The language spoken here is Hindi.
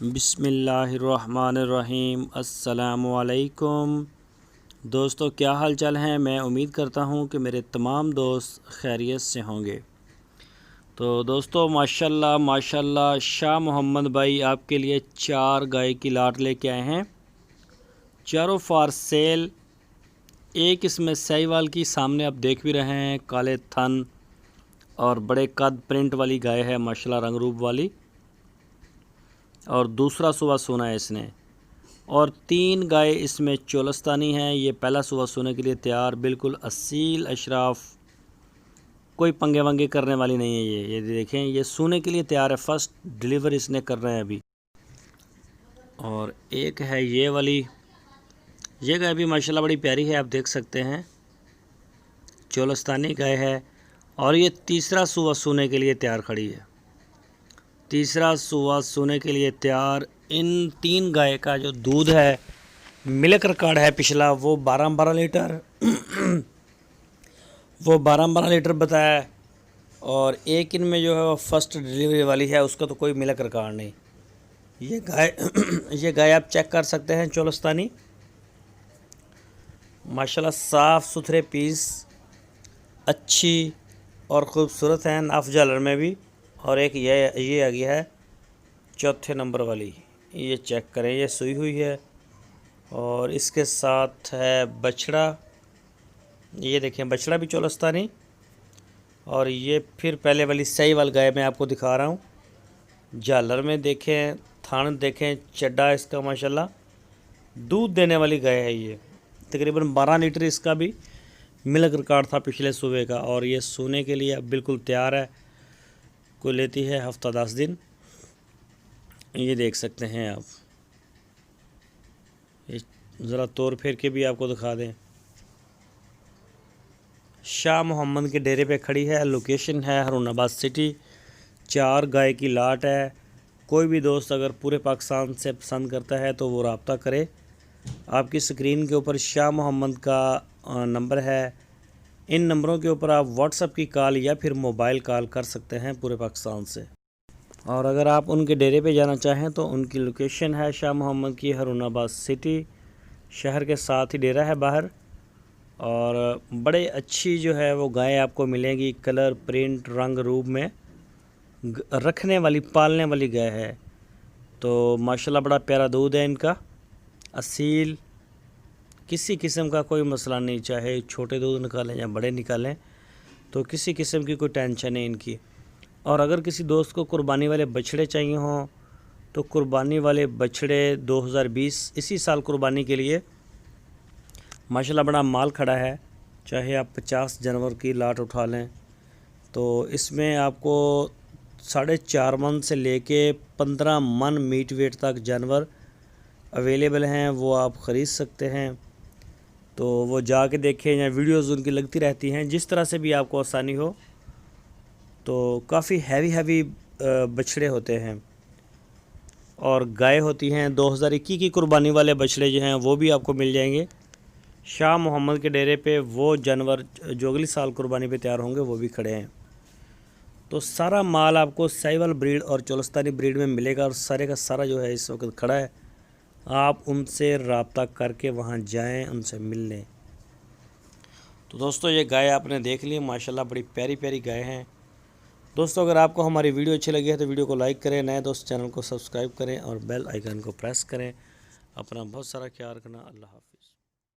बिस्मिल्लाहिर्रहमानिर्रहीम। अस्सलामुअलैकुम दोस्तों, क्या हाल चाल हैं। मैं उम्मीद करता हूं कि मेरे तमाम दोस्त खैरियत से होंगे। तो दोस्तों माशाल्लाह माशाल्लाह शाह मोहम्मद भाई आपके लिए 4 गाय की लाट लेके आए हैं। चारों फॉर सेल। एक इसमें साहिवाल की सामने आप देख भी रहे हैं, काले थन और बड़े कद प्रिंट वाली गाय है माशाल्लाह, रंग रूप वाली। और दूसरा सुबह सोना है इसने। और 3 गाय इसमें चोलस्तानी हैं। ये पहला सुबह सोने के लिए तैयार, बिल्कुल असील अशराफ, कोई पंगे वंगे करने वाली नहीं है। ये देखें, ये सोने के लिए तैयार है। फर्स्ट डिलीवर इसने कर रहे हैं अभी। और एक है ये वाली, ये गाय भी माशाल्लाह बड़ी प्यारी है, आप देख सकते हैं, चोलस्तानी गाय है। और ये तीसरा सुबह सोने के लिए तैयार खड़ी है। तीसरा सुबह सोने के लिए तैयार। इन 3 गाय का जो दूध है, मिल्क रिकॉर्ड है पिछला, वो 12-12 लीटर वो 12-12 लीटर बताया है। और एक इनमें जो है वो फर्स्ट डिलीवरी वाली है, उसका तो कोई मिल्क रिकॉर्ड नहीं। ये गाय ये गाय आप चेक कर सकते हैं, चोलस्तानी माशाल्लाह, साफ़ सुथरे पीस, अच्छी और ख़ूबसूरत हैं, नाफ जालर में भी। और एक ये आ गया है चौथे नंबर वाली, ये चेक करें, ये सुई हुई है। और इसके साथ है बछड़ा, ये देखें बछड़ा भी चोलस्तानी। और ये फिर पहले वाली साहिवाल गाय मैं आपको दिखा रहा हूँ। झालर में देखें, थान देखें, चड्डा इसका माशाल्लाह, दूध देने वाली गाय है। ये तकरीबन 12 लीटर इसका भी मिल्क रिकॉर्ड था पिछले सुबह का। और ये सोने के लिए अब बिल्कुल तैयार है। को लेती है हफ्ता 10 दिन। ये देख सकते हैं आप। ये ज़रा तोड़ फेर के भी आपको दिखा दें। शाह मोहम्मद के डेरे पे खड़ी है। लोकेशन है हारूनाबाद सिटी। 4 गाय की लाट है। कोई भी दोस्त अगर पूरे पाकिस्तान से पसंद करता है तो वो रब्ता करे। आपकी स्क्रीन के ऊपर शाह मोहम्मद का नंबर है। इन नंबरों के ऊपर आप व्हाट्सएप की कॉल या फिर मोबाइल कॉल कर सकते हैं पूरे पाकिस्तान से। और अगर आप उनके डेरे पे जाना चाहें तो उनकी लोकेशन है शाह मोहम्मद की हारूनाबाद सिटी। शहर के साथ ही डेरा है बाहर। और बड़े अच्छी जो है वो गाय आपको मिलेंगी, कलर प्रिंट रंग रूप में रखने वाली, पालने वाली गाय है। तो माशाल्लाह बड़ा प्यारा दूध है इनका, असील, किसी किस्म का कोई मसला नहीं, चाहे छोटे दूध निकालें या बड़े निकालें, तो किसी किस्म की कोई टेंशन नहीं इनकी। और अगर किसी दोस्त को कुर्बानी वाले बछड़े चाहिए हों तो कुर्बानी वाले बछड़े 2020 इसी साल कुर्बानी के लिए माशाल्लाह बड़ा माल खड़ा है। चाहे आप 50 जानवर की लाट उठा लें तो इसमें आपको 4.5 मन से लेके 15 मन मीट वेट तक जानवर अवेलेबल हैं, वो आप ख़रीद सकते हैं। तो वो जाके देखें या वीडियोज़ उनकी लगती रहती हैं, जिस तरह से भी आपको आसानी हो। तो काफ़ी हैवी बछड़े होते हैं और गाय होती हैं। 2021 की कुर्बानी वाले बछड़े जो हैं वो भी आपको मिल जाएंगे शाह मोहम्मद के डेरे पे। वो जानवर जो अगली साल कुर्बानी पे तैयार होंगे वो भी खड़े हैं। तो सारा माल आपको साहिवाल ब्रीड और चोलस्तानी ब्रीड में मिलेगा। और सारे का सारा जो है इस वक्त खड़ा है, आप उनसे रब्ता करके वहाँ जाएं, उनसे मिल लें। तो दोस्तों ये गाय आपने देख ली, माशाल्लाह बड़ी प्यारी प्यारी गाय हैं। दोस्तों अगर आपको हमारी वीडियो अच्छी लगी है तो वीडियो को लाइक करें, नए दोस्त चैनल को सब्सक्राइब करें और बेल आइकन को प्रेस करें। अपना बहुत सारा ख्याल रखना। अल्लाह हाफ़िज़।